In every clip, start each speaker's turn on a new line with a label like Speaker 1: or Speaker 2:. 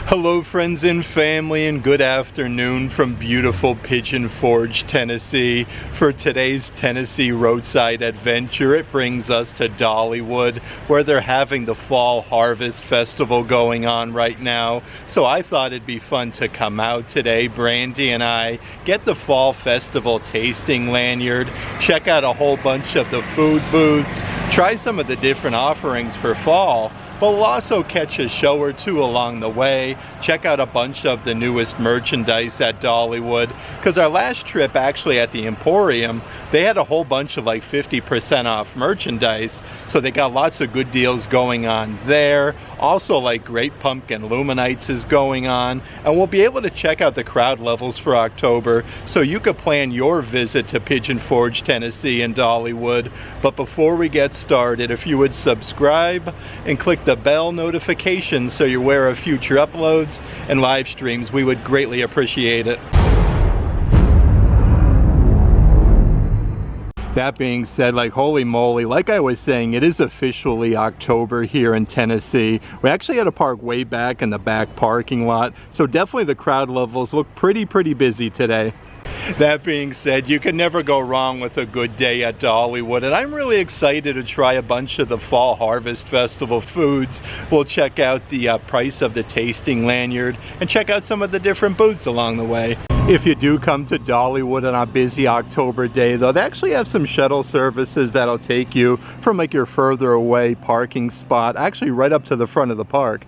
Speaker 1: Hello friends and family, and good afternoon from beautiful Pigeon Forge, Tennessee. For today's Tennessee roadside adventure, it brings us to Dollywood, where they're having the Fall Harvest Festival going on right now. So I thought it'd be fun to come out today, Brandy and I, get the Fall Festival tasting lanyard, check out a whole bunch of the food booths, try some of the different offerings for fall, but we'll also catch a show or two along the way, check out a bunch of the newest merchandise at Dollywood, because our last trip actually at the Emporium, they had a whole bunch of like 50% off merchandise, so they got lots of good deals going on there. Also, like Great Pumpkin Luminites is going on, and we'll be able to check out the crowd levels for October, so you could plan your visit to Pigeon Forge, Tennessee and Dollywood. But before we get started, if you would subscribe and click the bell notification so you're aware of future uploads and live streams, we would greatly appreciate it. That being said, like holy moly, like I was saying, it is officially October here in Tennessee. We actually had to park way back in the back parking lot, so definitely the crowd levels look pretty busy today. That being said, you can never go wrong with a good day at Dollywood, and I'm really excited to try a bunch of the Fall Harvest Festival foods. We'll check out the price of the tasting lanyard and check out some of the different booths along the way. If you do come to Dollywood on a busy October day though, they actually have some shuttle services that'll take you from like your further away parking spot actually right up to the front of the park.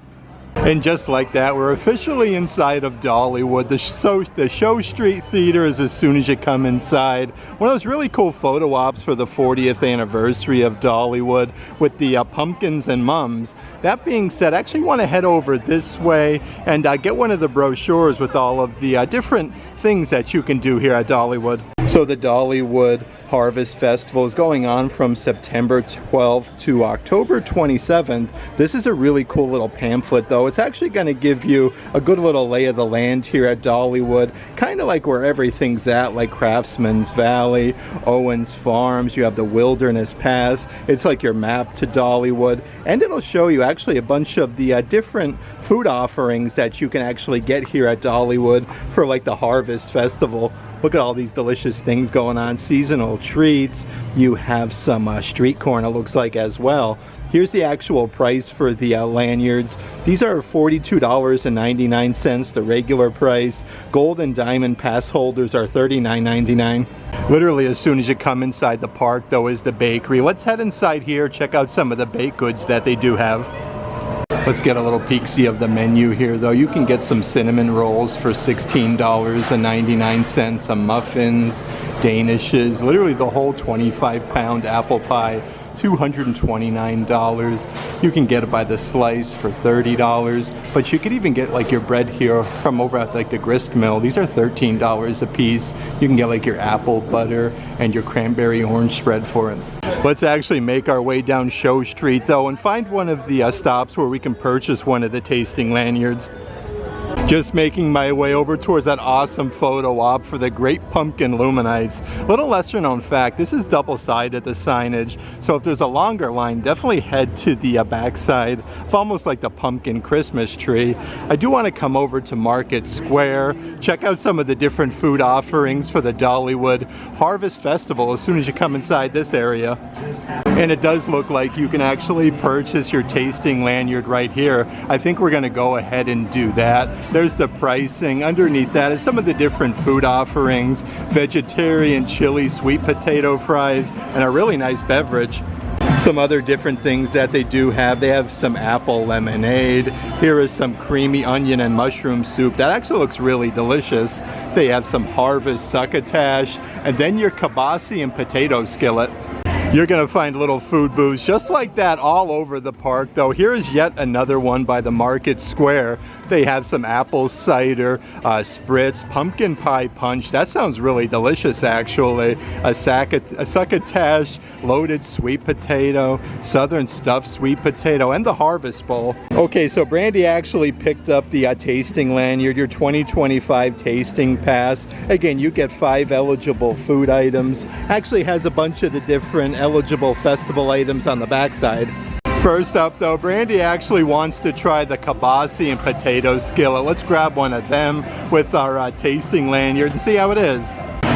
Speaker 1: And just like that, we're officially inside of Dollywood. The Show Street Theater is as soon as you come inside. One of those really cool photo ops for the 40th anniversary of Dollywood with the pumpkins and mums. That being said, I actually want to head over this way and get one of the brochures with all of the different things that you can do here at Dollywood. So the Dollywood Harvest Festival is going on from September 12th to October 27th. This is a really cool little pamphlet though. It's actually going to give you a good little lay of the land here at Dollywood, kind of like where everything's at, like Craftsman's Valley, Owens Farms, you have the Wilderness Pass. It's like your map to Dollywood, and it'll show you actually a bunch of the different food offerings that you can actually get here at Dollywood for like the Harvest Festival. Look at all these delicious things going on, seasonal treats. You have some street corn, it looks like, as well. Here's the actual price for the lanyards. These are $42.99, the regular price. Gold and diamond pass holders are $39.99. Literally as soon as you come inside the park though is the bakery. Let's head inside here, check out some of the baked goods that they do have. Let's get a little peek-see of the menu here though. You can get some cinnamon rolls for $16.99, some muffins, danishes, literally the whole 25-pound apple pie, $229. You can get it by the slice for $30, but you could even get like your bread here from over at like the grist mill. These are $13 a piece. You can get like your apple butter and your cranberry orange spread for it. Let's actually make our way down Show Street though and find one of the stops where we can purchase one of the tasting lanyards. Just making my way over towards that awesome photo op for the Great Pumpkin Luminites. Little lesser known fact, this is double-sided, the signage, so if there's a longer line, definitely head to the back side of almost like the pumpkin Christmas tree. I do want to come over to Market Square, check out some of the different food offerings for the Dollywood Harvest Festival as soon as you come inside this area. And it does look like you can actually purchase your tasting lanyard right here. I think we're going to go ahead and do that. There's the pricing. Underneath that is some of the different food offerings, vegetarian chili sweet potato fries, and a really nice beverage. Some other different things that they do have. They have some apple lemonade. Here is some creamy onion and mushroom soup. That actually looks really delicious. They have some harvest succotash, and then your kibasi and potato skillet. You're gonna find little food booths just like that all over the park though. Here is yet another one by the Market Square. They have some apple cider, spritz, pumpkin pie punch. That sounds really delicious actually. A succotash, loaded sweet potato, southern stuffed sweet potato, and the harvest bowl. Okay, so Brandy actually picked up the tasting lanyard, your 2025 tasting pass. Again, you get 5 eligible food items. Actually has a bunch of the different eligible festival items on the backside. First up though, Brandy actually wants to try the kibasi and potato skillet. Let's grab one of them with our tasting lanyard and see how it is.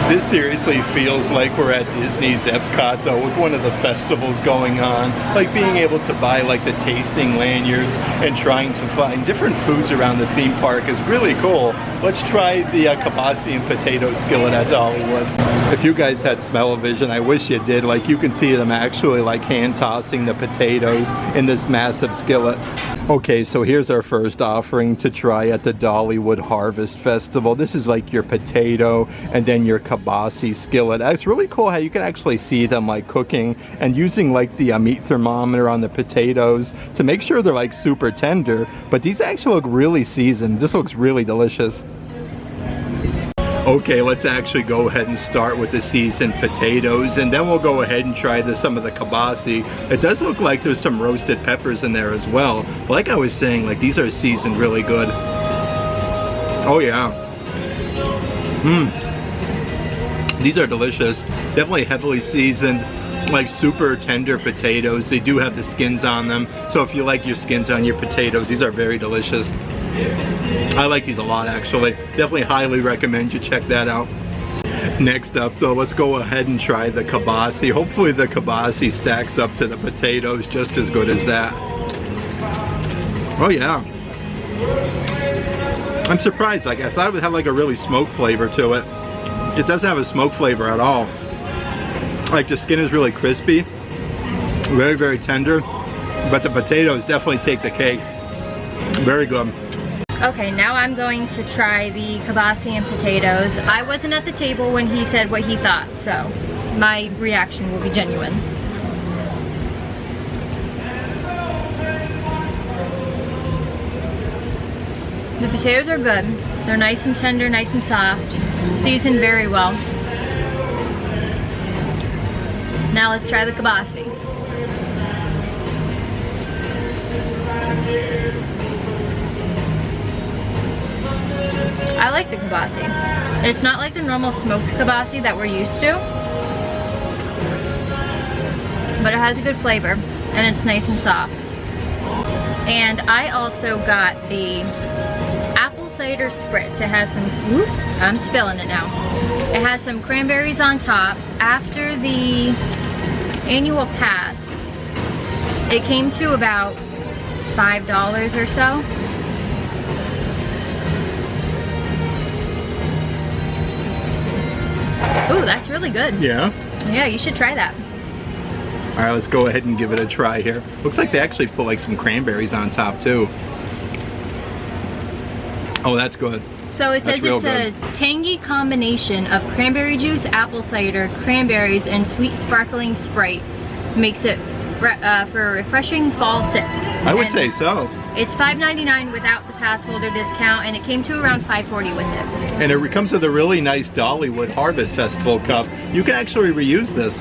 Speaker 1: This seriously feels like we're at Disney's Epcot though, with one of the festivals going on. Like being able to buy like the tasting lanyards and trying to find different foods around the theme park is really cool. Let's try the kibasi and potato skillet at Dollywood. If you guys had smell-o-vision, I wish you did. Like you can see them actually like hand tossing the potatoes in this massive skillet. Okay, so here's our first offering to try at the Dollywood Harvest Festival. This is like your potato and then your kibasi skillet. It's really cool how you can actually see them like cooking and using like the meat thermometer on the potatoes to make sure they're like super tender. But these actually look really seasoned. This looks really delicious. Okay, let's actually go ahead and start with the seasoned potatoes, and then we'll go ahead and try some of the kibasi. It does look like there's some roasted peppers in there as well. But like I was saying, like these are seasoned really good. Oh yeah. These are delicious. Definitely heavily seasoned, like super tender potatoes. They do have the skins on them. So if you like your skins on your potatoes, these are very delicious. I like these a lot actually. Definitely highly recommend you check that out. Next up though, let's go ahead and try the kibasi. Hopefully the kibasi stacks up to the potatoes just as good as that. Oh yeah. I'm surprised, like I thought it would have like a really smoked flavor to it. It doesn't have a smoke flavor at all. Like the skin is really crispy, very, very tender, but the potatoes definitely take the cake. Very good.
Speaker 2: Okay, now I'm going to try the kibasi and potatoes. I wasn't at the table when he said what he thought, so my reaction will be genuine. The potatoes are good. They're nice and tender, nice and soft. Seasoned very well. Now let's try the kibasi. I like the kibasi. It's not like the normal smoked kibasi that we're used to, but it has a good flavor and it's nice and soft. And I also got the apple cider spritz. It has some, whoop, I'm spilling it now. It has some cranberries on top. After the annual pass, it came to about $5 or so. Ooh, that's really good. Yeah? Yeah, you should try that.
Speaker 1: Alright, let's go ahead and give it a try here. Looks like they actually put like some cranberries on top too. Oh, that's good.
Speaker 2: So it says it's a tangy combination of cranberry juice, apple cider, cranberries, and sweet sparkling Sprite. Makes it for a refreshing fall sip.
Speaker 1: I would say so.
Speaker 2: It's $5.99 without the pass holder discount, and it came to around $5.40 with it.
Speaker 1: And it comes with a really nice Dollywood Harvest Festival cup. You can actually reuse this.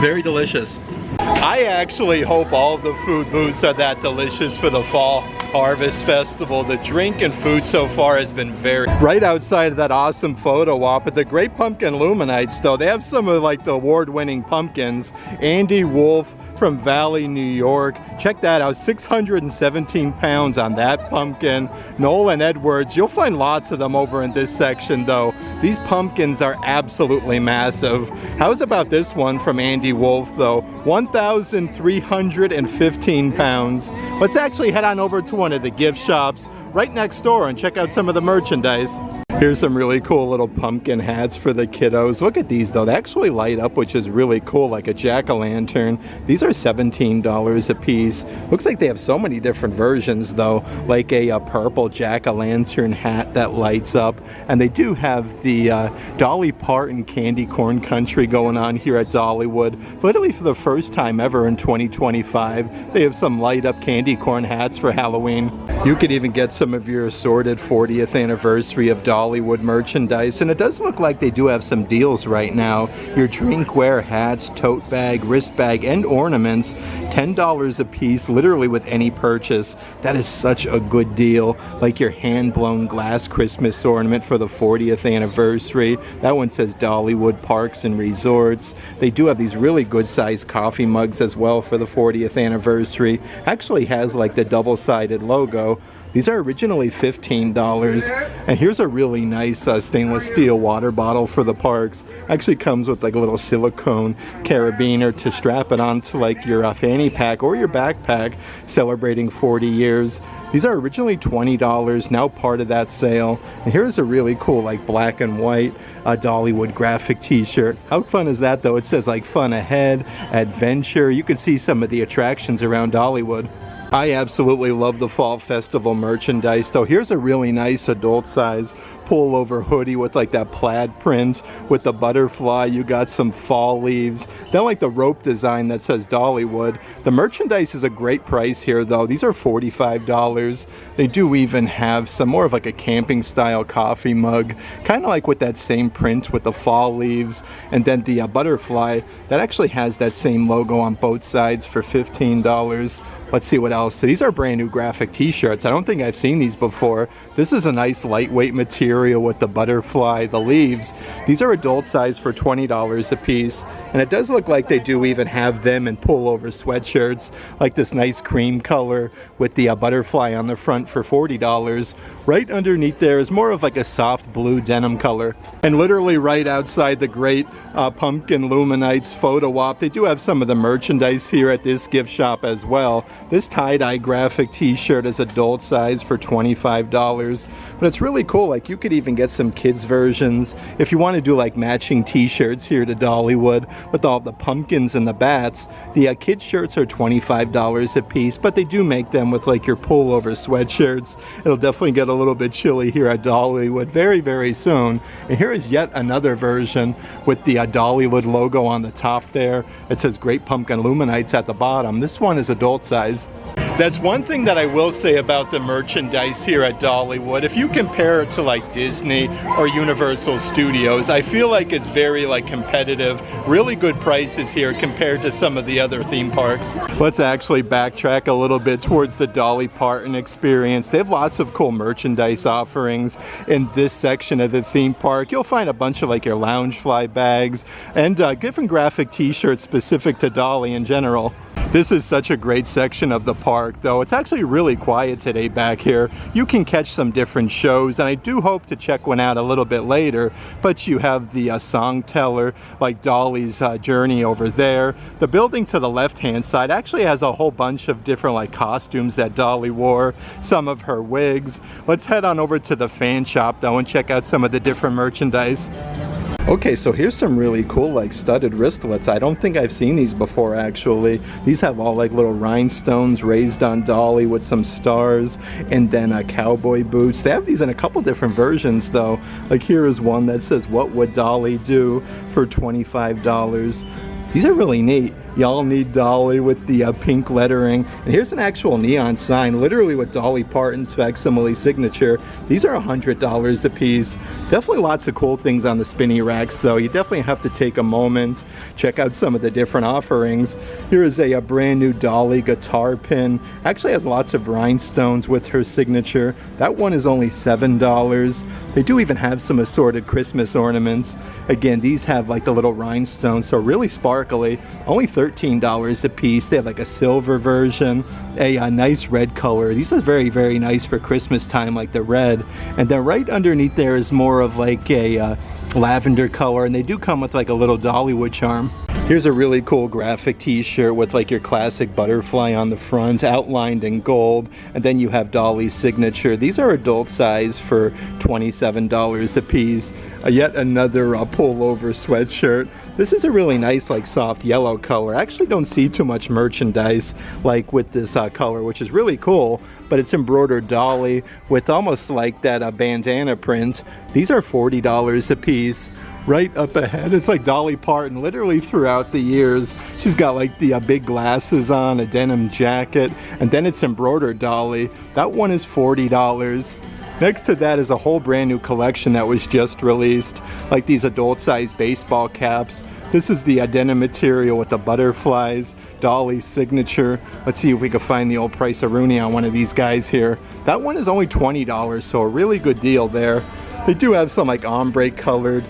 Speaker 1: Very delicious. I actually hope all the food booths are that delicious for the Fall Harvest Festival. The drink and food so far has been very... Right outside of that awesome photo op at the Great Pumpkin Luminites though, they have some of like the award-winning pumpkins. Andy Wolf from Valley, New York. Check that out, 617 pounds on that pumpkin. Nolan Edwards, you'll find lots of them over in this section though. These pumpkins are absolutely massive. How's about this one from Andy Wolf though? 1,315 pounds. Let's actually head on over to one of the gift shops right next door and check out some of the merchandise. Here's some really cool little pumpkin hats for the kiddos. Look at these though, they actually light up, which is really cool, like a jack-o'-lantern. These are $17 a piece. Looks like they have so many different versions though, like a purple jack-o'-lantern hat that lights up. And they do have the Dolly Parton candy corn country going on here at Dollywood. Literally for the first time ever in 2025, they have some light up candy corn hats for Halloween. You could even get some of your assorted 40th anniversary of Dollywood Dollywood merchandise, and it does look like they do have some deals right now. Your drinkware, hats, tote bag, wrist bag, and ornaments, $10 a piece, literally with any purchase. That is such a good deal. Like your hand-blown glass Christmas ornament for the 40th anniversary. That one says Dollywood Parks and Resorts. They do have these really good-sized coffee mugs as well for the 40th anniversary. Actually has like the double-sided logo. These are originally $15, and here's a really nice stainless steel water bottle for the parks. Actually comes with like a little silicone carabiner to strap it onto like your fanny pack or your backpack, celebrating 40 years. These are originally $20, now part of that sale. And here's a really cool like black and white Dollywood graphic t-shirt. How fun is that though? It says like fun ahead, adventure. You can see some of the attractions around Dollywood. I absolutely love the fall festival merchandise though. Here's a really nice adult size pullover hoodie with like that plaid print with the butterfly. You got some fall leaves. Then like the rope design that says Dollywood. The merchandise is a great price here though. These are $45. They do even have some more of like a camping style coffee mug, kind of like with that same print with the fall leaves, and then the butterfly that actually has that same logo on both sides for $15. Let's see what else. So these are brand new graphic t-shirts. I don't think I've seen these before. This is a nice lightweight material with the butterfly, the leaves. These are adult size for $20 a piece. And it does look like they do even have them in pullover sweatshirts, like this nice cream color with the butterfly on the front for $40. Right underneath there is more of like a soft blue denim color. And literally right outside the great Pumpkin Luminites photo op, they do have some of the merchandise here at this gift shop as well. This tie-dye graphic t-shirt is adult size for $25. But it's really cool. Like you could even get some kids versions if you want to do like matching t-shirts here to Dollywood with all the pumpkins and the bats. The kids shirts are $25 a piece, but they do make them with like your pullover sweatshirts. It'll definitely get a little bit chilly here at Dollywood very, very soon. And here is yet another version with the Dollywood logo on the top there. It says Great Pumpkin Luminites at the bottom. This one is adult size. That's one thing that I will say about the merchandise here at Dollywood. If you compare it to like Disney or Universal Studios, I feel like it's very like competitive. Really good prices here compared to some of the other theme parks. Let's actually backtrack a little bit towards the Dolly Parton experience. They have lots of cool merchandise offerings in this section of the theme park. You'll find a bunch of like your Loungefly bags and different graphic t-shirts specific to Dolly in general. This is such a great section of the park though. It's actually really quiet today back here. You can catch some different shows, and I do hope to check one out a little bit later, but you have the song teller like Dolly's Journey over there. The building to the left hand side actually has a whole bunch of different like costumes that Dolly wore, some of her wigs. Let's head on over to the fan shop though and check out some of the different merchandise. Okay, so here's some really cool like studded wristlets. I don't think I've seen these before actually. These have all like little rhinestones raised on Dolly with some stars, and then cowboy boots. They have these in a couple different versions though. Like here is one that says "What would Dolly do?" for $25. These are really neat. Y'all need Dolly with the pink lettering. And here's an actual neon sign, literally with Dolly Parton's facsimile signature. These are $100 a piece. Definitely lots of cool things on the spinny racks though. You definitely have to take a moment, check out some of the different offerings. Here is a brand new Dolly guitar pin. Actually has lots of rhinestones with her signature. That one is only $7. They do even have some assorted Christmas ornaments. Again, these have like the little rhinestones, so really sparkly. Only $13 a piece. They have like a silver version, a nice red color. These are very, very nice for Christmas time, like the red. And then right underneath there is more of like a lavender color, and they do come with like a little Dollywood charm. Here's a really cool graphic t-shirt with like your classic butterfly on the front, outlined in gold, and then you have Dolly's signature. These are adult size for $27 a piece. Yet another pullover sweatshirt. This is a really nice like soft yellow color. I actually don't see too much merchandise like with this color, which is really cool, but it's embroidered Dolly with almost like that bandana print. These are $40 a piece. Right up ahead, it's like Dolly Parton literally throughout the years. She's got like the big glasses on, a denim jacket, and then it's embroidered Dolly. That one is $40. Next to that is a whole brand new collection that was just released, like these adult-sized baseball caps. This is the denim material with the butterflies, Dolly's signature. Let's see if we can find the old price of Rooney on one of these guys here. That one is only $20, so a really good deal there. They do have some like ombre colored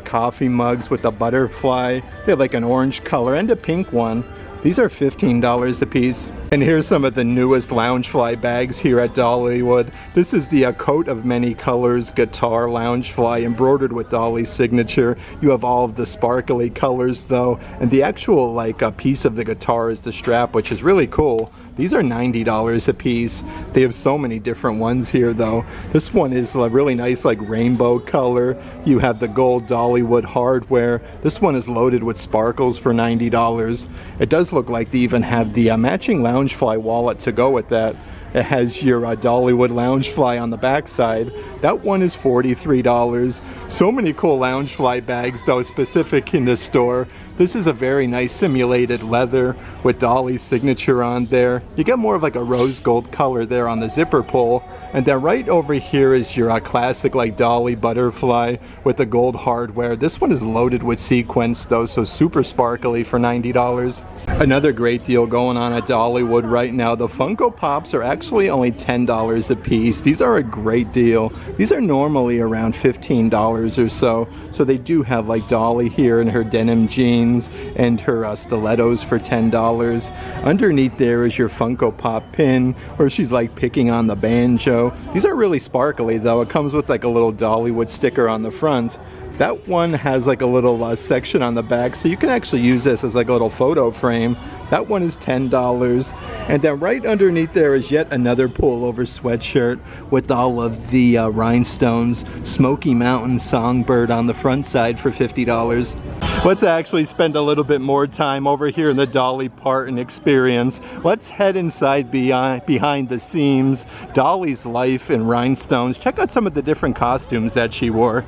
Speaker 1: coffee mugs with the butterfly. They have like an orange color and a pink one. These are $15 a piece. And here's some of the newest Loungefly bags here at Dollywood. This is the coat of many colors guitar Loungefly embroidered with Dolly's signature. You have all of the sparkly colors though, and the actual like piece of the guitar is the strap, which is really cool. These are $90 a piece. They have so many different ones here though. This one is a really nice like rainbow color. You have the gold Dollywood hardware. This one is loaded with sparkles for $90. It does look like they even have the matching Loungefly wallet to go with that. It has your Dollywood Loungefly on the back side. That one is $43. So many cool Loungefly bags though, specific in this store. This is a very nice simulated leather with Dolly's signature on there. You get more of like a rose gold color there on the zipper pull. And then right over here is your classic like Dolly butterfly with the gold hardware. This one is loaded with sequins though, so super sparkly for $90. Another great deal going on at Dollywood right now. The Funko Pops are actually only $10 a piece. These are a great deal. These are normally around $15 or so. So they do have like Dolly here in her denim jeans and her stilettos for $10. Underneath there is your Funko Pop pin where she's like picking on the banjo. These are really sparkly though. It comes with like a little Dollywood sticker on the front. That one has like a little section on the back, so you can actually use this as like a little photo frame. That one is $10. And then right underneath there is yet another pullover sweatshirt with all of the rhinestones. Smoky Mountain Songbird on the front side for $50. Let's actually spend a little bit more time over here in the Dolly Parton experience. Let's head inside behind the scenes. Dolly's life in rhinestones. Check out some of the different costumes that she wore.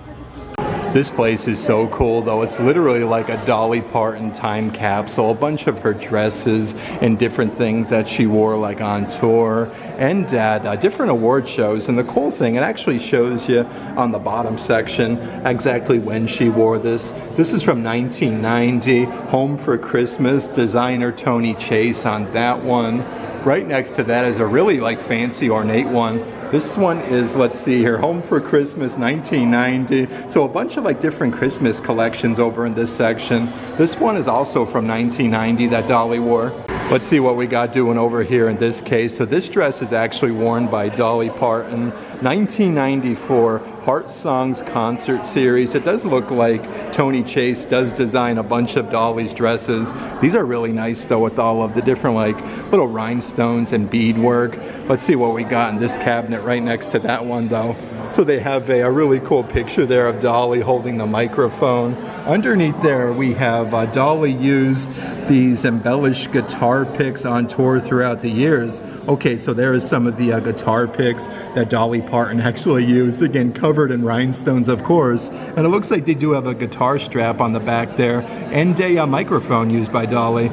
Speaker 1: This place is so cool though. It's literally like a Dolly Parton time capsule. A bunch of her dresses and different things that she wore like on tour and at different award shows. And the cool thing, it actually shows you on the bottom section exactly when she wore this. This is from 1990, Home for Christmas, designer Tony Chase on that one. Right next to that is a really like fancy ornate one. This one is, let's see here, Home for Christmas 1990. So a bunch of like different Christmas collections over in this section. This one is also from 1990 that Dolly wore. Let's see what we got doing over here in this case. So this dress is actually worn by Dolly Parton. 1994 Heart Songs concert series. It does look like Tony Chase does design a bunch of Dolly's dresses. These are really nice though with all of the different like little rhinestones and beadwork. Let's see what we got in this cabinet right next to that one though. So they have a really cool picture there of Dolly holding the microphone. Underneath there we have Dolly used these embellished guitar picks on tour throughout the years. Okay, so there is some of the guitar picks that Dolly Parton actually used. Again, covered in rhinestones, of course. And it looks like they do have a guitar strap on the back there and a microphone used by Dolly.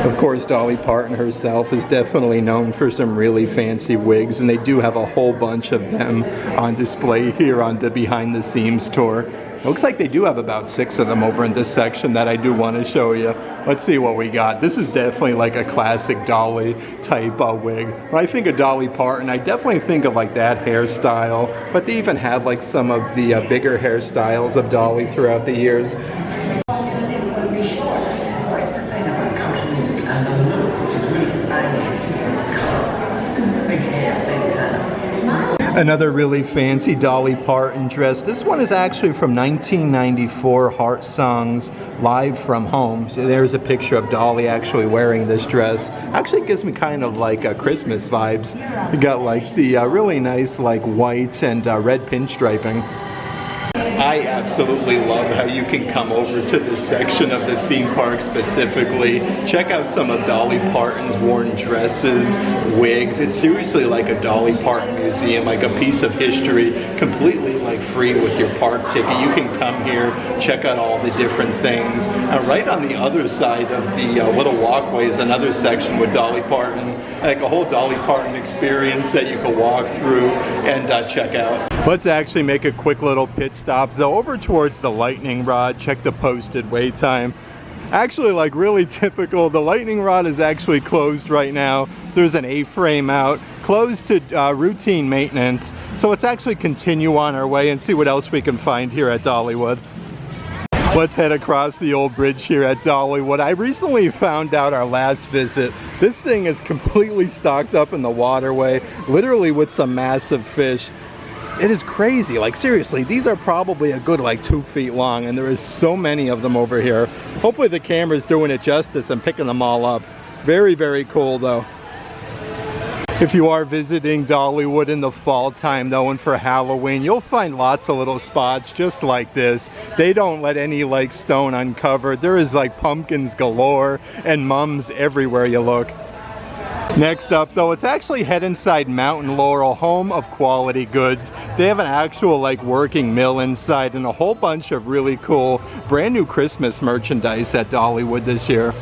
Speaker 1: Of course, Dolly Parton herself is definitely known for some really fancy wigs, and they do have a whole bunch of them on display here on the Behind the Scenes tour. Looks like they do have about 6 of them over in this section that I do want to show you. Let's see what we got. This is definitely like a classic Dolly type wig. When I think of Dolly Parton, I definitely think of like that hairstyle, but they even have like some of the bigger hairstyles of Dolly throughout the years. Another really fancy Dolly Parton dress. This one is actually from 1994 Heart Songs Live from Home. So there's a picture of Dolly actually wearing this dress. Actually gives me kind of like Christmas vibes. You got like the really nice like white and red pinstriping. I absolutely love how you can come over to this section of the theme park specifically. Check out some of Dolly Parton's worn dresses, wigs. It's seriously like a Dolly Parton museum, like a piece of history, completely like free with your park ticket. You can come here, check out all the different things. And right on the other side of the little walkway is another section with Dolly Parton, like a whole Dolly Parton experience that you can walk through and check out. Let's actually make a quick little pit stop though over towards the lightning rod. Check the posted wait time. Actually, like really typical, the lightning rod is actually closed right now. There's an A-frame out, closed to routine maintenance. So let's actually continue on our way and see what else we can find here at Dollywood. Let's head across the old bridge here at Dollywood. I recently found out our last visit, this thing is completely stocked up in the waterway, literally with some massive fish. It is crazy, like seriously, these are probably a good like 2 feet long, and there is so many of them over here. Hopefully the camera's doing it justice and picking them all up. Very, very cool though. If you are visiting Dollywood in the fall time though, and for Halloween, you'll find lots of little spots just like this. They don't let any like stone uncovered. There is like pumpkins galore and mums everywhere you look. Next up though, it's actually Head Inside Mountain Laurel, home of quality goods. They have an actual like working mill inside and a whole bunch of really cool brand new Christmas merchandise at Dollywood this year.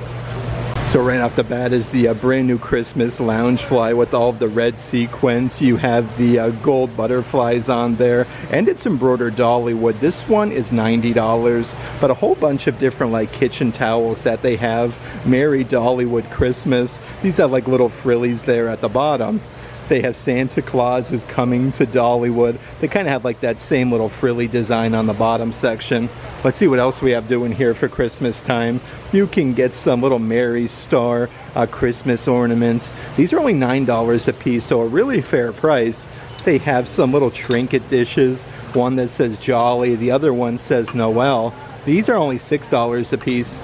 Speaker 1: So right off the bat is the brand new Christmas Loungefly with all of the red sequins. You have the gold butterflies on there, and it's embroidered Dollywood. This one is $90, but a whole bunch of different like kitchen towels that they have. Merry Dollywood Christmas. These have like little frillies there at the bottom. They have Santa Claus is coming to Dollywood. They kind of have like that same little frilly design on the bottom section. Let's see what else we have doing here for Christmas time. You can get some little Mary Star Christmas ornaments. These are only $9 a piece, so a really fair price. They have some little trinket dishes. One that says Jolly, the other one says Noel. These are only $6 a piece.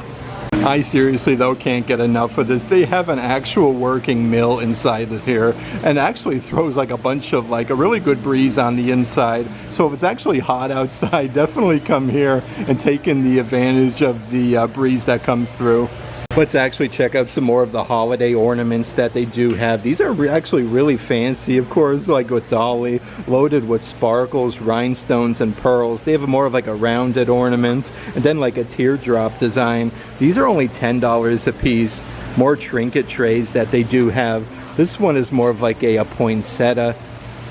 Speaker 1: I seriously though can't get enough of this. They have an actual working mill inside of here, and actually throws like a bunch of like a really good breeze on the inside. So if it's actually hot outside, definitely come here and take in the advantage of the breeze that comes through. Let's actually check out some more of the holiday ornaments that they do have. These are actually really fancy, of course, like with Dolly, loaded with sparkles, rhinestones, and pearls. They have more of like a rounded ornament, and then like a teardrop design. These are only $10 a piece. More trinket trays that they do have. This one is more of like a poinsettia.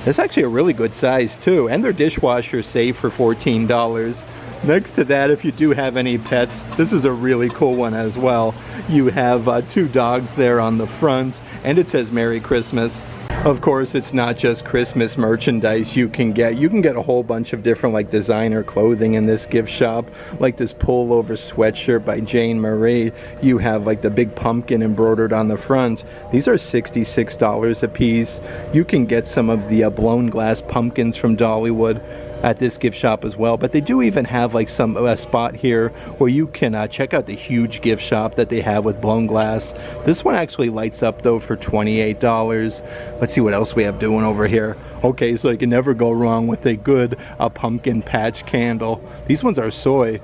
Speaker 1: It's actually a really good size too, and they're dishwasher safe for $14. Next to that, if you do have any pets, this is a really cool one as well. You have 2 dogs there on the front, and it says Merry Christmas. Of course, it's not just Christmas merchandise you can get. You can get a whole bunch of different like designer clothing in this gift shop, like this pullover sweatshirt by Jenn Marie. You have like the big pumpkin embroidered on the front. These are $66 a piece. You can get some of the blown glass pumpkins from Dollywood at this gift shop as well, but they do even have like some spot here where you can check out the huge gift shop that they have with blown glass. This one actually lights up though for $28. Let's see what else we have doing over here. Okay, so you can never go wrong with a good pumpkin patch candle. These ones are soy.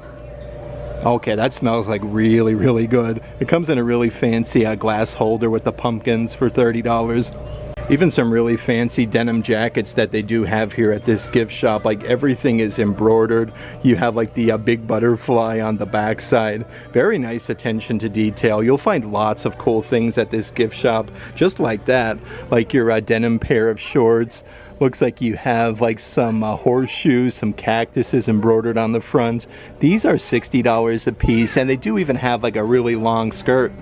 Speaker 1: Okay, that smells like really, really good. It comes in a really fancy glass holder with the pumpkins for $30. Even some really fancy denim jackets that they do have here at this gift shop. Like everything is embroidered. You have like the big butterfly on the back side. Very nice attention to detail. You'll find lots of cool things at this gift shop just like that. Like your denim pair of shorts. Looks like you have like some horseshoes, some cactuses embroidered on the front. These are $60 a piece, and they do even have like a really long skirt.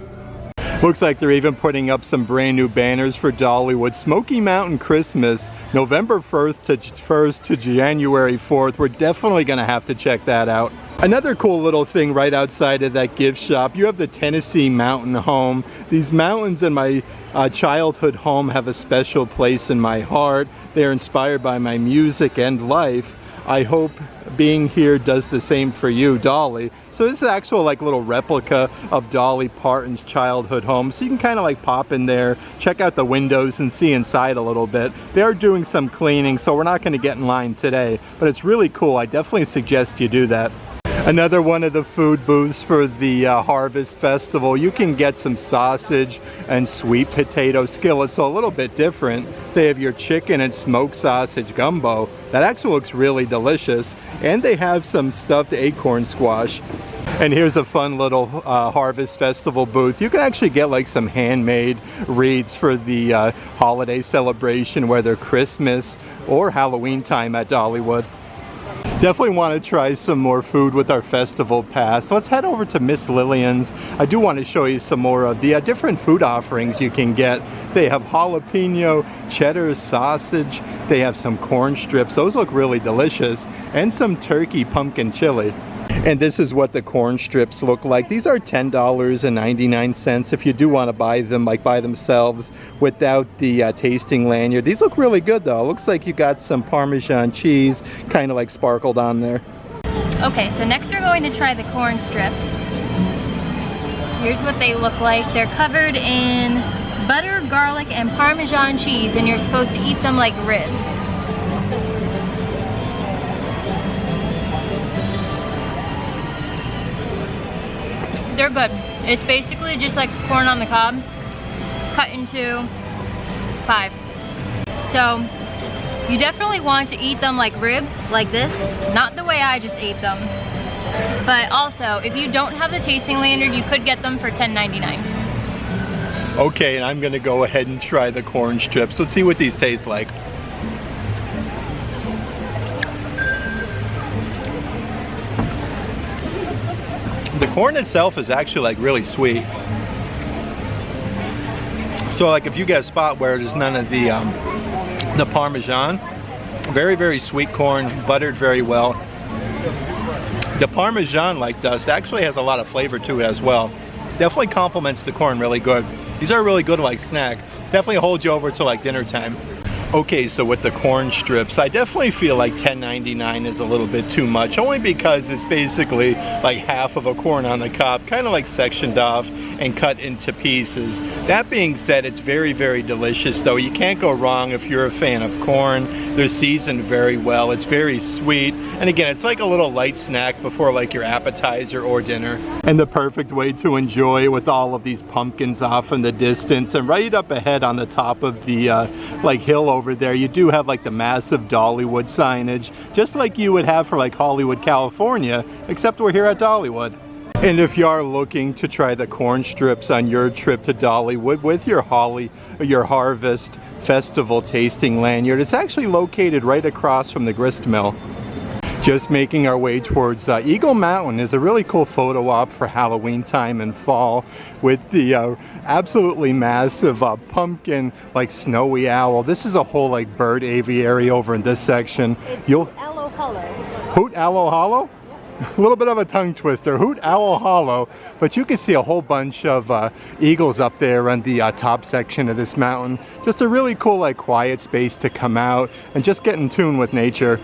Speaker 1: Looks like they're even putting up some brand new banners for Dollywood. Smoky Mountain Christmas, November 1st to January 4th. We're definitely going to have to check that out. Another cool little thing right outside of that gift shop, you have the Tennessee Mountain Home. These mountains in my childhood home have a special place in my heart. They're inspired by my music and life. I hope being here does the same for you, Dolly. So this is actual like little replica of Dolly Parton's childhood home. So you can kind of like pop in there, check out the windows and see inside a little bit. They are doing some cleaning, so we're not going to get in line today, but it's really cool. I definitely suggest you do that. Another one of the food booths for the Harvest Festival. You can get some sausage and sweet potato skillets, so a little bit different. They have your chicken and smoked sausage gumbo. That actually looks really delicious. And they have some stuffed acorn squash. And here's a fun little Harvest Festival booth. You can actually get like some handmade wreaths for the holiday celebration, whether Christmas or Halloween time at Dollywood. Definitely want to try some more food with our festival pass. Let's head over to Miss Lillian's. I do want to show you some more of the different food offerings you can get. They have jalapeno, cheddar sausage. They have some corn strips. Those look really delicious. And some turkey pumpkin chili. And this is what the corn strips look like. These are $10.99 if you do want to buy them like by themselves without the tasting lanyard. These look really good though. It looks like you got some Parmesan cheese kind of like sparkled on there.
Speaker 2: Okay, so next we're going to try the corn strips. Here's what they look like. They're covered in butter, garlic, and Parmesan cheese, and you're supposed to eat them like ribs. They're good. It's basically just like corn on the cob, cut into 5. So you definitely want to eat them like ribs, like this, not the way I just ate them. But also, if you don't have the tasting lanyard, you could get them for $10.99.
Speaker 1: Okay, and I'm gonna go ahead and try the corn strips. Let's see what these taste like. The corn itself is actually like really sweet. So like if you get a spot where there's none of the Parmesan, very, very sweet corn, buttered very well. The Parmesan like dust actually has a lot of flavor to it as well. Definitely complements the corn really good. These are really good like snack. Definitely hold you over to like dinner time. Okay, so with the corn strips, I definitely feel like $10.99 is a little bit too much, only because it's basically like half of a corn on the cob, kind of like sectioned off and cut into pieces. That being said, it's very, very delicious though. You can't go wrong if you're a fan of corn. They're seasoned very well. It's very sweet. And again, it's like a little light snack before like your appetizer or dinner. And the perfect way to enjoy with all of these pumpkins off in the distance. And right up ahead on the top of the like hill over there, you do have like the massive Dollywood signage, just like you would have for like Hollywood, California, except we're here at Dollywood. And if you are looking to try the corn strips on your trip to Dollywood with your Harvest Festival tasting lanyard, it's actually located right across from the grist mill. Just making our way towards Eagle Mountain is a really cool photo op for Halloween time and fall with the absolutely massive pumpkin like snowy owl. This is a whole like bird aviary over in this section.
Speaker 3: It's Aloe Hollow.
Speaker 1: Hoot Aloe Hollow? A little bit of a tongue twister, Hoot Owl Hollow, but you can see a whole bunch of eagles up there on the top section of this mountain. Just a really cool like quiet space to come out and just get in tune with nature.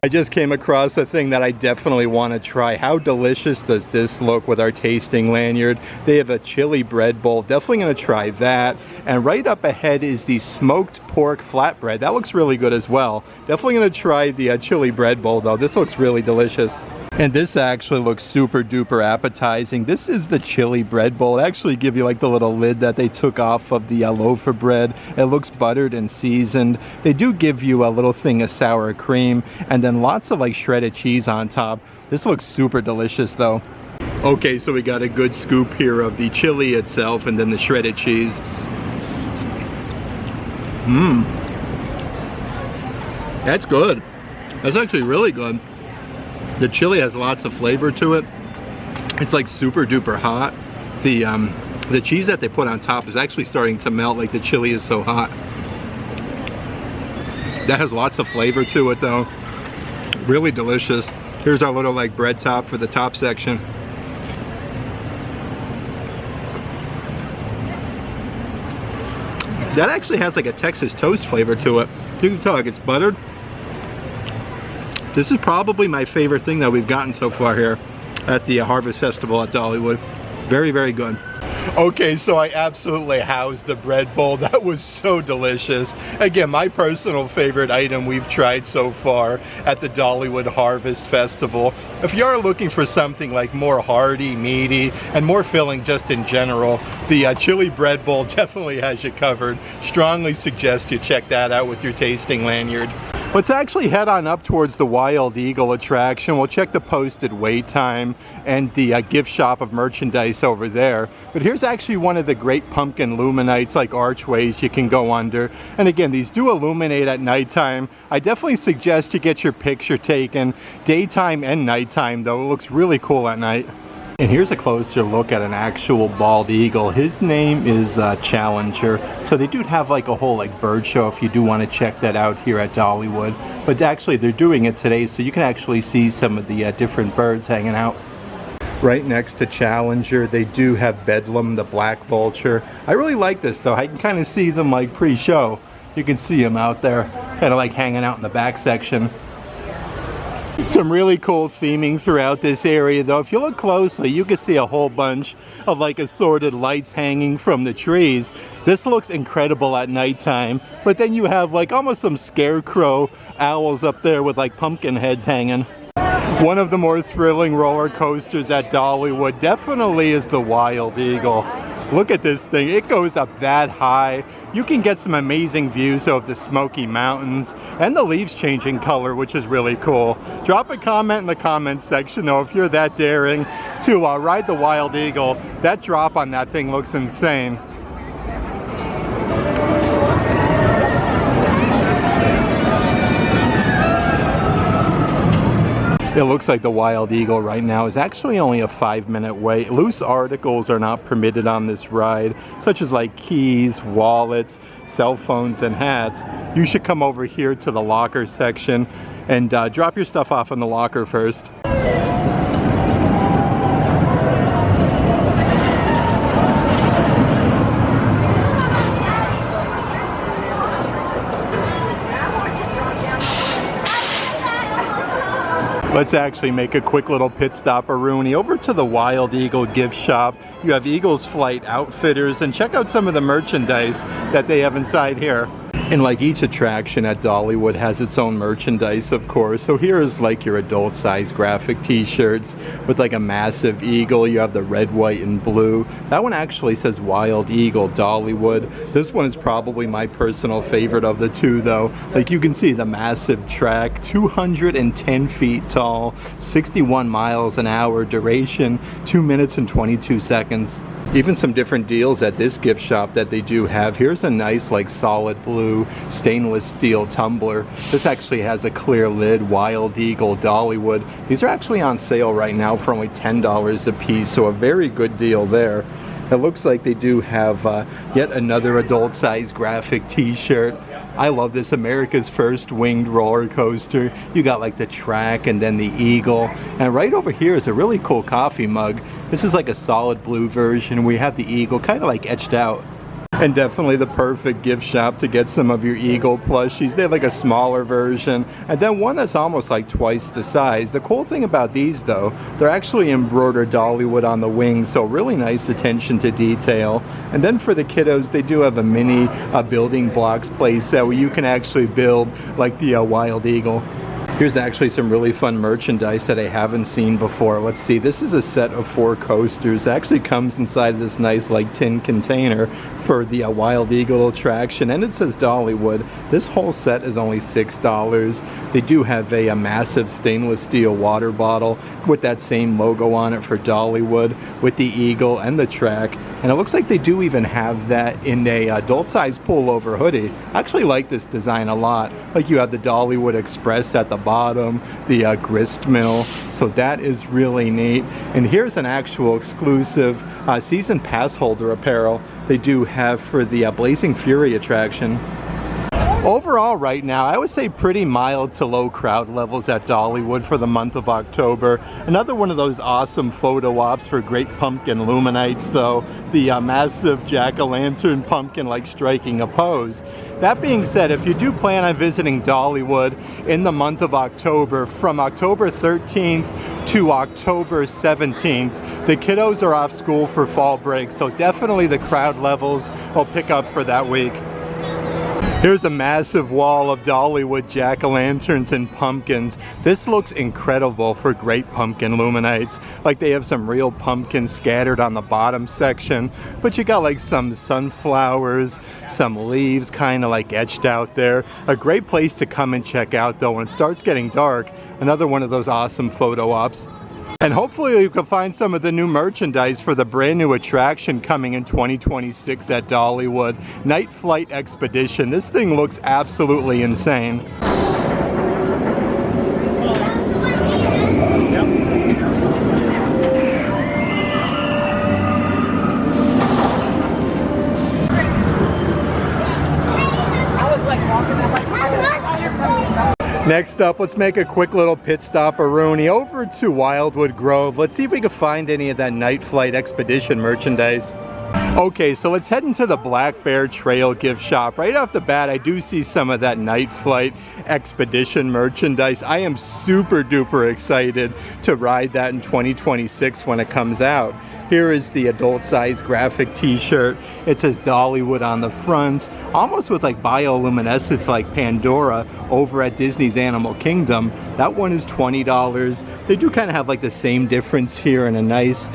Speaker 1: I just came across a thing that I definitely want to try. How delicious does this look with our tasting lanyard? They have a chili bread bowl. Definitely going to try that. And right up ahead is the smoked pork flatbread. That looks really good as well. Definitely going to try the chili bread bowl though. This looks really delicious. And this actually looks super duper appetizing. This is the chili bread bowl. They actually give you like the little lid that they took off of the loaf of bread. It looks buttered and seasoned. They do give you a little thing of sour cream and then lots of like shredded cheese on top. This looks super delicious though. Okay, so we got a good scoop here of the chili itself and then the shredded cheese. That's good. That's actually really good. The chili has lots of flavor to it. It's like super duper hot. The cheese that they put on top is actually starting to melt, like the chili is so hot. That has lots of flavor to it though. Really delicious. Here's our little like bread top for the top section. That actually has like a Texas toast flavor to it. You can tell like it's buttered. This is probably my favorite thing that we've gotten so far here at the Harvest Festival at Dollywood. Very, very good. Okay, so I absolutely housed the bread bowl. That was so delicious. Again, my personal favorite item we've tried so far at the Dollywood Harvest Festival. If you are looking for something like more hearty, meaty, and more filling just in general, the chili bread bowl definitely has you covered. Strongly suggest you check that out with your tasting lanyard. Let's actually head on up towards the Wild Eagle attraction. We'll check the posted wait time and the gift shop of merchandise over there. But here's actually one of the great pumpkin luminites, like archways you can go under. And again, these do illuminate at nighttime. I definitely suggest you get your picture taken daytime and nighttime, though. It looks really cool at night. And here's a closer look at an actual bald eagle. His name is Challenger. So they do have like a whole like bird show if you do want to check that out here at Dollywood. But actually they're doing it today, so you can actually see some of the different birds hanging out. Right next to Challenger, they do have Bedlam, the black vulture. I really like this though. I can kind of see them like pre-show. You can see them out there, kind of like hanging out in the back section. Some really cool theming throughout this area though. If you look closely, you can see a whole bunch of like assorted lights hanging from the trees. This looks incredible at nighttime, but then you have like almost some scarecrow owls up there with like pumpkin heads hanging. One of the more thrilling roller coasters at Dollywood definitely is the Wild Eagle. Look at this thing, it goes up that high. You can get some amazing views of the Smoky Mountains and the leaves changing color, which is really cool. Drop a comment in the comments section though if you're that daring to ride the Wild Eagle. That drop on that thing looks insane. It looks like the Wild Eagle right now is actually only a 5-minute wait. Loose articles are not permitted on this ride, such as like keys, wallets, cell phones, and hats. You should come over here to the locker section and drop your stuff off in the locker first. Let's actually make a quick little pit stop, Rooney, over to the Wild Eagle gift shop. You have Eagles Flight Outfitters, and check out some of the merchandise that they have inside here. And like each attraction at Dollywood has its own merchandise, of course. So here is like your adult size graphic t-shirts with like a massive eagle. You have the red, white, and blue. That one actually says Wild Eagle Dollywood. This one is probably my personal favorite of the two though. Like you can see the massive track, 210 feet tall, 61 miles an hour, duration 2 minutes and 22 seconds. Even some different deals at this gift shop that they do have. Here's a nice like solid blue stainless steel tumbler. This actually has a clear lid, Wild Eagle Dollywood. These are actually on sale right now for only $10 a piece, so a very good deal there. It looks like they do have yet another adult size graphic t-shirt. I love this, America's First Winged Roller Coaster. You got like the track and then the eagle. And right over here is a really cool coffee mug. This is like a solid blue version. We have the eagle kind of like etched out. And definitely the perfect gift shop to get some of your eagle plushies. They have like a smaller version and then one that's almost like twice the size. The cool thing about these though, they're actually embroidered Dollywood on the wings, so really nice attention to detail. And then for the kiddos, they do have a mini building blocks place set where you can actually build like the Wild Eagle. Here's actually some really fun merchandise that I haven't seen before. Let's see, this is a set of 4 coasters. It actually comes inside of this nice like tin container for the Wild Eagle attraction, and it says Dollywood. This whole set is only $6. They do have a massive stainless steel water bottle with that same logo on it for Dollywood, with the eagle and the track. And it looks like they do even have that in a adult size pullover hoodie. I actually like this design a lot. Like you have the Dollywood Express at the bottom, the grist mill. So that is really neat. And here's an actual exclusive season pass holder apparel they do have for the Blazing Fury attraction. Overall right now, I would say pretty mild to low crowd levels at Dollywood for the month of October. Another one of those awesome photo ops for Great Pumpkin Illuminates though. The massive jack-o'-lantern pumpkin like striking a pose. That being said, if you do plan on visiting Dollywood in the month of October, from October 13th to October 17th, the kiddos are off school for fall break, so definitely the crowd levels will pick up for that week. Here's a massive wall of Dollywood jack-o'-lanterns and pumpkins. This looks incredible for Great Pumpkin Illuminates. Like they have some real pumpkins scattered on the bottom section, but you got like some sunflowers, some leaves kind of like etched out there. A great place to come and check out though when it starts getting dark. Another one of those awesome photo ops. And hopefully you can find some of the new merchandise for the brand new attraction coming in 2026 at Dollywood. Night Flight Expedition. This thing looks absolutely insane. Next up, let's make a quick little pit stop-a-rooney over to Wildwood Grove. Let's see if we can find any of that Night Flight Expedition merchandise. Okay, so let's head into the Black Bear Trail gift shop. Right off the bat, I do see some of that Night Flight Expedition merchandise. I am super duper excited to ride that in 2026 when it comes out. Here is the adult size graphic t-shirt. It says Dollywood on the front, almost with like bioluminescence like Pandora over at Disney's Animal Kingdom. That one is $20. They do kind of have like the same difference here in a nice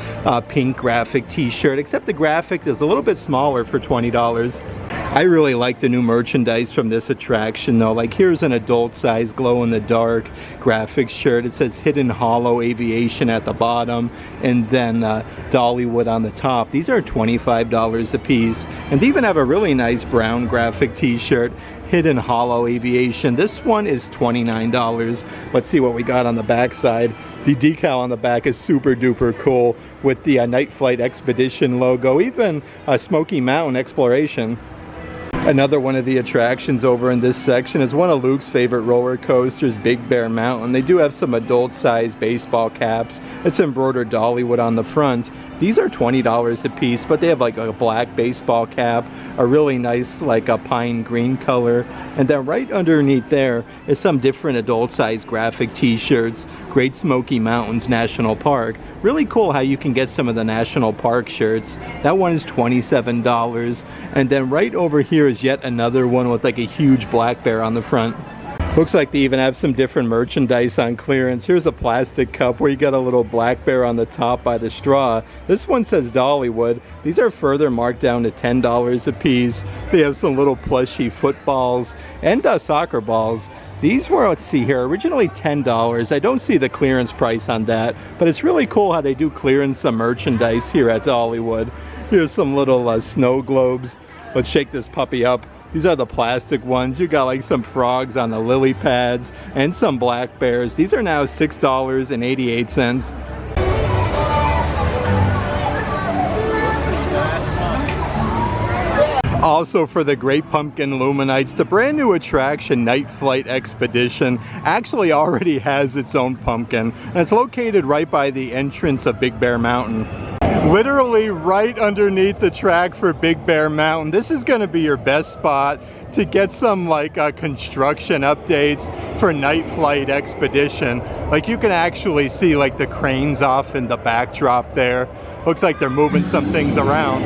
Speaker 1: pink graphic t-shirt, except the graphic is a little bit smaller for $20. I really like the new merchandise from this attraction though. Like here's an adult size glow in the dark graphic shirt. It says Hidden Hollow Aviation at the bottom and then Dollywood on the top. These are $25 a piece. And they even have a really nice brown graphic t-shirt, Hidden Hollow Aviation. This one is $29. Let's see what we got on the back side. The decal on the back is super duper cool with the Night Flight Expedition logo, even Smoky Mountain Exploration. Another one of the attractions over in this section is one of Luke's favorite roller coasters, Big Bear Mountain. They do have some adult-sized baseball caps. It's embroidered Dollywood on the front. These are $20 a piece, but they have like a black baseball cap, a really nice like a pine green color, and then right underneath there is some different adult-sized graphic t-shirts. Great Smoky Mountains National Park. Really cool how you can get some of the National Park shirts. That one is $27. And then right over here is yet another one with like a huge black bear on the front. Looks like they even have some different merchandise on clearance. Here's a plastic cup where you got a little black bear on the top by the straw. This one says Dollywood. These are further marked down to $10 a piece. They have some little plushy footballs and soccer balls. These were, let's see here, originally $10. I don't see the clearance price on that, but it's really cool how they do clearance some merchandise here at Dollywood. Here's some little snow globes. Let's shake this puppy up. These are the plastic ones. You got like some frogs on the lily pads and some black bears. These are now $6.88. Also for the Great Pumpkin Illuminates, the brand new attraction Night Flight Expedition actually already has its own pumpkin, and it's located right by the entrance of Big Bear Mountain. Literally right underneath the track for Big Bear Mountain. This is going to be your best spot to get some like construction updates for Night Flight Expedition. Like you can actually see like the cranes off in the backdrop there. Looks like they're moving some things around.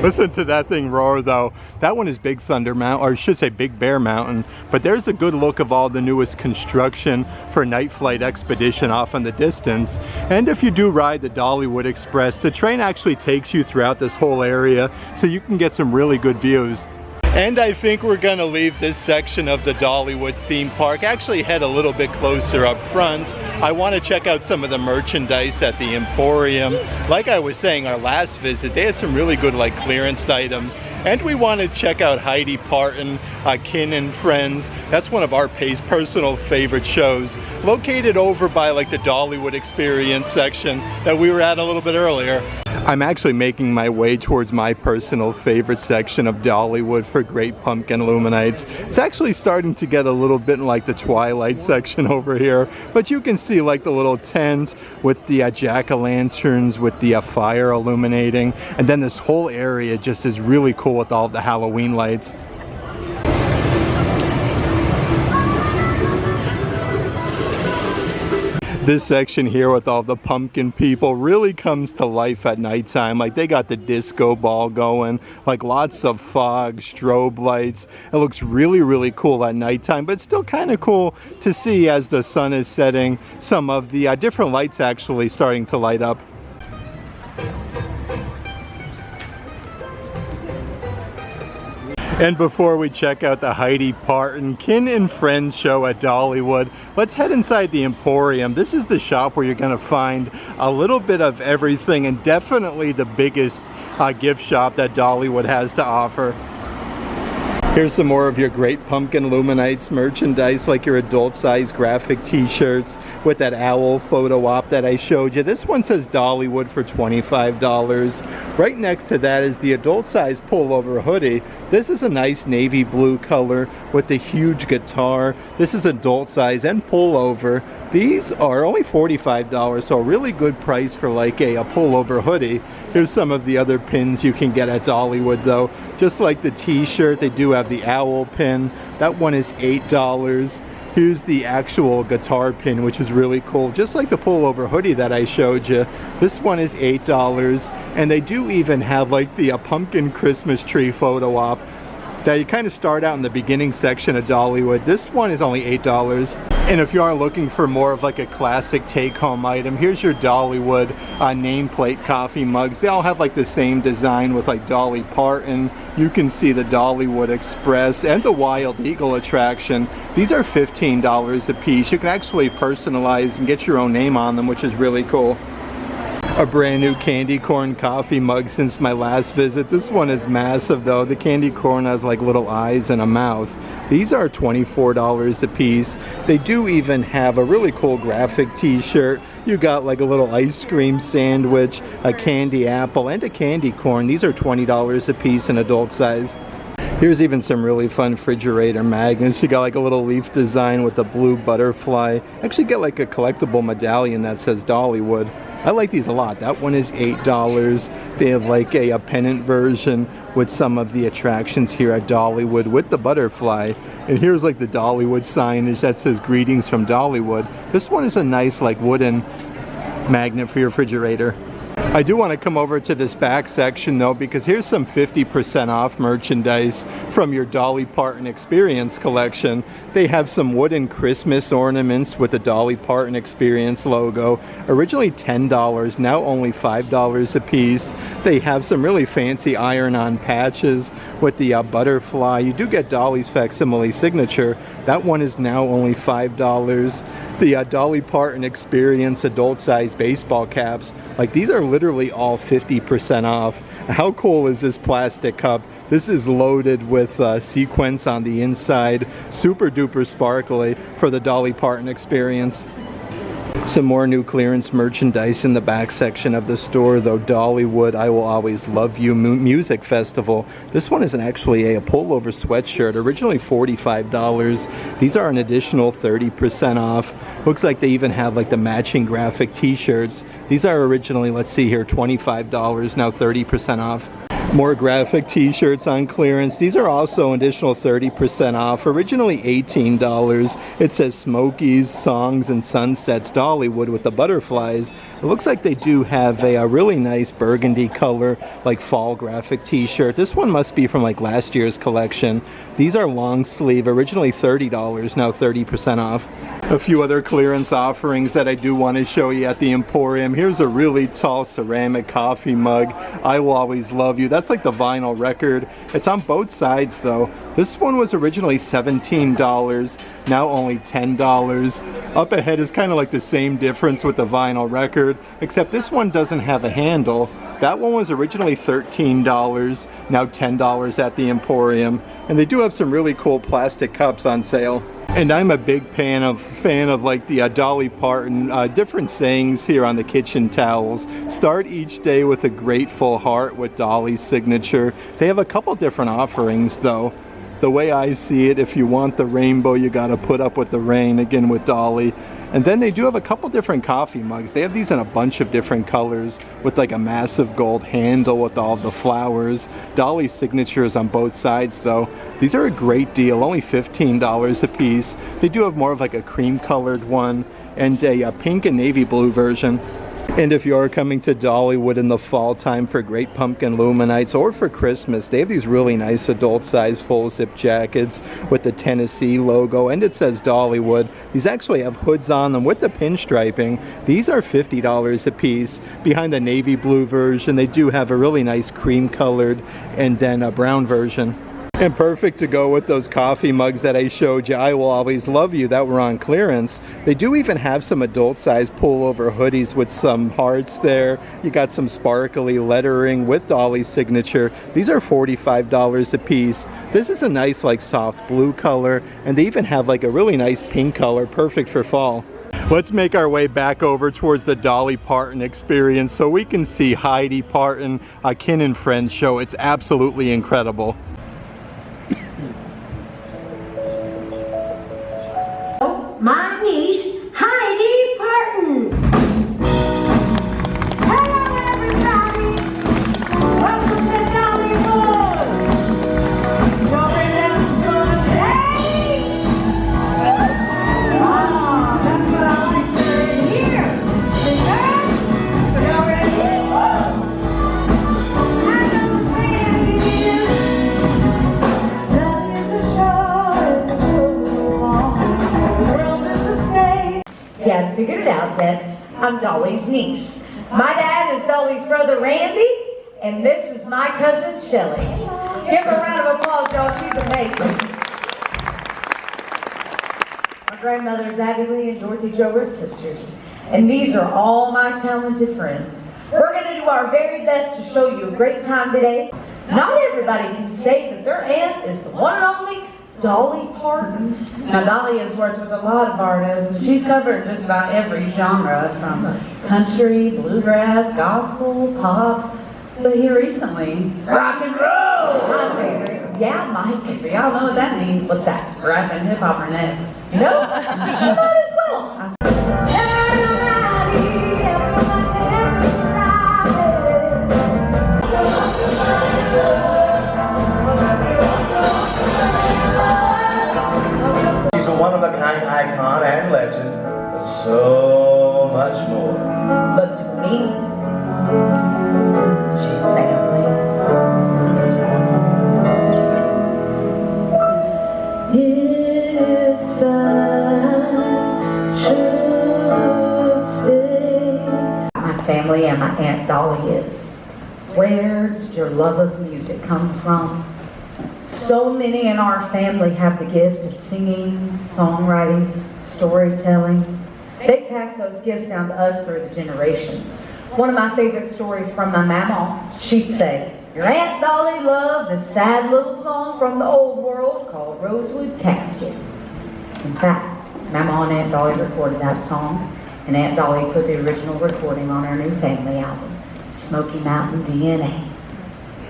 Speaker 1: Listen to that thing roar though. That one is Big Thunder Mountain, or I should say Big Bear Mountain. But there's a good look of all the newest construction for Night Flight Expedition off in the distance. And if you do ride the Dollywood Express, the train actually takes you throughout this whole area, so you can get some really good views. And I think we're gonna leave this section of the Dollywood theme park, actually head a little bit closer up front. I wanna check out some of the merchandise at the Emporium. Like I was saying, our last visit, they had some really good like clearance items. And we wanna check out Heidi Parton, Kin and Friends. That's one of our personal favorite shows, located over by like the Dollywood Experience section that we were at a little bit earlier. I'm actually making my way towards my personal favorite section of Dollywood for great pumpkin illuminates. It's actually starting to get a little bit in like the Twilight section over here, but you can see like the little tent with the jack-o'-lanterns with the fire illuminating, and then this whole area just is really cool with all the Halloween lights. This section here with all the pumpkin people really comes to life at nighttime. Like they got the disco ball going, like lots of fog, strobe lights. It looks really cool at nighttime, but it's still kind of cool to see as the sun is setting, some of the different lights actually starting to light up. And before we check out the Heidi Parton Kin and Friends show at Dollywood, let's head inside the Emporium. This is the shop where you're going to find a little bit of everything, and definitely the biggest gift shop that Dollywood has to offer. Here's some more of your great pumpkin illuminates merchandise, like your adult size graphic t-shirts with that owl photo op that I showed you. This one says Dollywood for $25. Right next to that is the adult size pullover hoodie. This is a nice navy blue color with the huge guitar. This is adult size and pullover. These are only $45, so a really good price for like a pullover hoodie. Here's some of the other pins you can get at Dollywood though. Just like the t-shirt, they do have the owl pin. That one is $8. Here's the actual guitar pin, which is really cool. Just like the pullover hoodie that I showed you. This one is $8. And they do even have like the pumpkin Christmas tree photo op that you kind of start out in the beginning section of Dollywood. This one is only $8. And if you are looking for more of like a classic take-home item, here's your Dollywood nameplate coffee mugs. They all have like the same design with like Dolly Parton. You can see the Dollywood Express and the Wild Eagle attraction. These are $15 a piece. You can actually personalize and get your own name on them, which is really cool. A brand new candy corn coffee mug since my last visit. This one is massive though. The candy corn has like little eyes and a mouth. These are $24 a piece. They do even have a really cool graphic t-shirt. You got like a little ice cream sandwich, a candy apple, and a candy corn. These are $20 a piece in adult size. Here's even some really fun refrigerator magnets. You got like a little leaf design with a blue butterfly. Actually get like a collectible medallion that says Dollywood. I like these a lot. That one is $8. They have like a pennant version with some of the attractions here at Dollywood with the butterfly. And here's like the Dollywood signage that says greetings from Dollywood. This one is a nice like wooden magnet for your refrigerator. I do want to come over to this back section though, because here's some 50% off merchandise from your Dolly Parton Experience collection. They have some wooden Christmas ornaments with the Dolly Parton Experience logo. Originally $10, now only $5 a piece. They have some really fancy iron-on patches with the butterfly. You do get Dolly's facsimile signature. That one is now only $5. The Dolly Parton Experience adult size baseball caps, like these are literally all 50% off. How cool is this plastic cup? This is loaded with sequins on the inside, super duper sparkly for the Dolly Parton Experience. Some more new clearance merchandise in the back section of the store though. Dollywood I Will Always Love You Music Festival. This one is actually a pullover sweatshirt, originally $45. These are an additional 30% off. Looks like they even have like the matching graphic t-shirts. These are originally, let's see here, $25, now 30% off. More graphic t-shirts on clearance. These are also an additional 30% off. Originally $18. It says Smokies, Songs, and Sunsets Dollywood with the butterflies. It looks like they do have a really nice burgundy color, like fall graphic t-shirt. This one must be from like last year's collection. These are long sleeve. Originally $30, now 30% off. A few other clearance offerings that I do want to show you at the Emporium. Here's a really tall ceramic coffee mug. I Will Always Love You. That's like the vinyl record. It's on both sides though. This one was originally $17, now only $10. Up ahead is kind of like the same difference with the vinyl record, except this one doesn't have a handle. That one was originally $13, now $10 at the Emporium. And they do have some really cool plastic cups on sale. And I'm a big fan of like the Dolly Parton different sayings here on the kitchen towels. Start each day with a grateful heart with Dolly's signature. They have a couple different offerings though. The way I see it, if you want the rainbow, you got to put up with the rain, again with Dolly. And then they do have a couple different coffee mugs. They have these in a bunch of different colors with like a massive gold handle with all the flowers. Dolly's signatures on both sides though. These are a great deal, only $15 a piece. They do have more of like a cream colored one and a pink and navy blue version. And if you're coming to Dollywood in the fall time for Great Pumpkin Luminites or for Christmas, they have these really nice adult size full zip jackets with the Tennessee logo, and it says Dollywood. These actually have hoods on them with the pinstriping. These are $50 a piece. Behind the navy blue version, they do have a really nice cream colored and then a brown version. And perfect to go with those coffee mugs that I showed you, I Will Always Love You, that were on clearance. They do even have some adult size pullover hoodies with some hearts there. You got some sparkly lettering with Dolly's signature. These are $45 a piece. This is a nice like soft blue color, and they even have like a really nice pink color, perfect for fall. Let's make our way back over towards the Dolly Parton experience so we can see Heidi Parton, a Kin and Friends show. It's absolutely incredible.
Speaker 3: My niece, Heidi Parton. Hello, everybody. Welcome to Dollywood. Y'all ready to have some fun? Hey! Ah, that's what I like to hear. Y'all ready? I know the plan is. Love is a Yeah, I figured it out that I'm Dolly's niece. My dad is Dolly's brother Randy, and this is my cousin Shelley. Give her a round of applause, y'all. She's amazing. My grandmother's Abbey Lee and Dorothy Jo are sisters, and these are all my talented friends. We're going to do our very best to show you a great time today. Not everybody can say that their aunt is the one and only Dolly Parton. Now Dolly has worked with a lot of artists, and she's covered just about every genre, from country, bluegrass, gospel, pop, but here recently, rock and roll! My favorite. Yeah, Mike, y'all know what that means. What's that? Rap and hip hop are next. You know? She might as well.
Speaker 4: One-of-a-kind icon and legend, but so much more.
Speaker 3: But to me, she's family. If I should stay. My family and my Aunt Dolly is. Where did your love of music come from? So many in our family have the gift of singing, songwriting, storytelling. They pass those gifts down to us through the generations. One of my favorite stories from my mama, she'd say, your Aunt Dolly loved this sad little song from the old world called Rosewood Casket. In fact, Mama and Aunt Dolly recorded that song, and Aunt Dolly put the original recording on her new family album, Smoky Mountain DNA.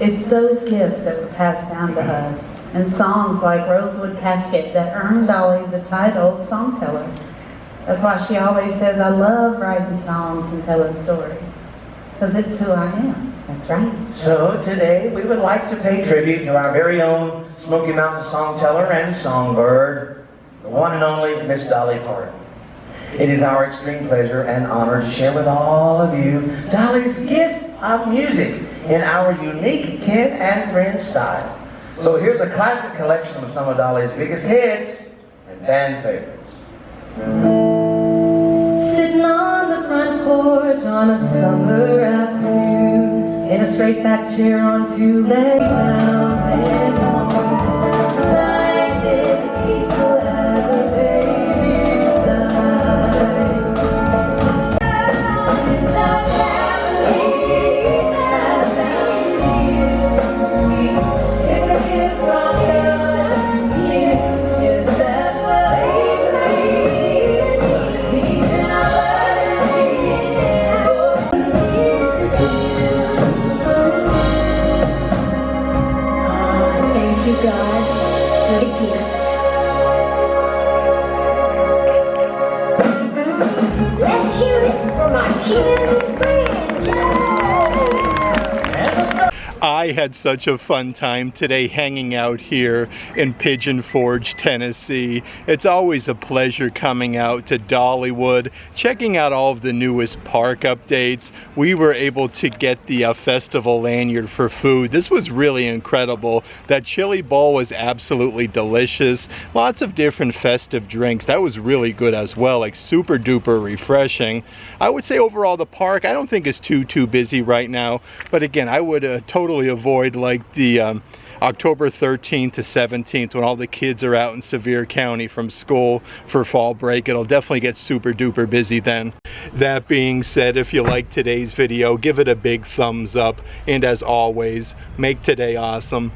Speaker 3: It's those gifts that were passed down to us, and songs like Rosewood Casket that earned Dolly the title Songteller. That's why she always says, I love writing songs and telling stories, because it's who I am. That's right.
Speaker 4: So today we would like to pay tribute to our very own Smoky Mountain songteller and songbird, the one and only Miss Dolly Parton. It is our extreme pleasure and honor to share with all of you Dolly's gift of music in our unique Kin and Friends style. So here's a classic collection of some of Dolly's biggest hits and fan favorites.
Speaker 5: Sitting on the front porch on a summer afternoon, in a straight back chair on two legs, life is peaceful as a baby's sigh. It's a gift from God, just as well.
Speaker 6: SassyPina. Let's hear it for my Peanut friends.
Speaker 1: I had such a fun time today hanging out here in Pigeon Forge, Tennessee. It's always a pleasure coming out to Dollywood, checking out all of the newest park updates. We were able to get the festival lanyard for food. This was really incredible. That chili bowl was absolutely delicious. Lots of different festive drinks. That was really good as well, like super duper refreshing. I would say overall the park, I don't think is too busy right now, but again, I would totally avoid like the October 13th to 17th when all the kids are out in Sevier County from school for fall break. It'll definitely get super duper busy then. That being said, if you like today's video, give it a big thumbs up, and as always, make today awesome.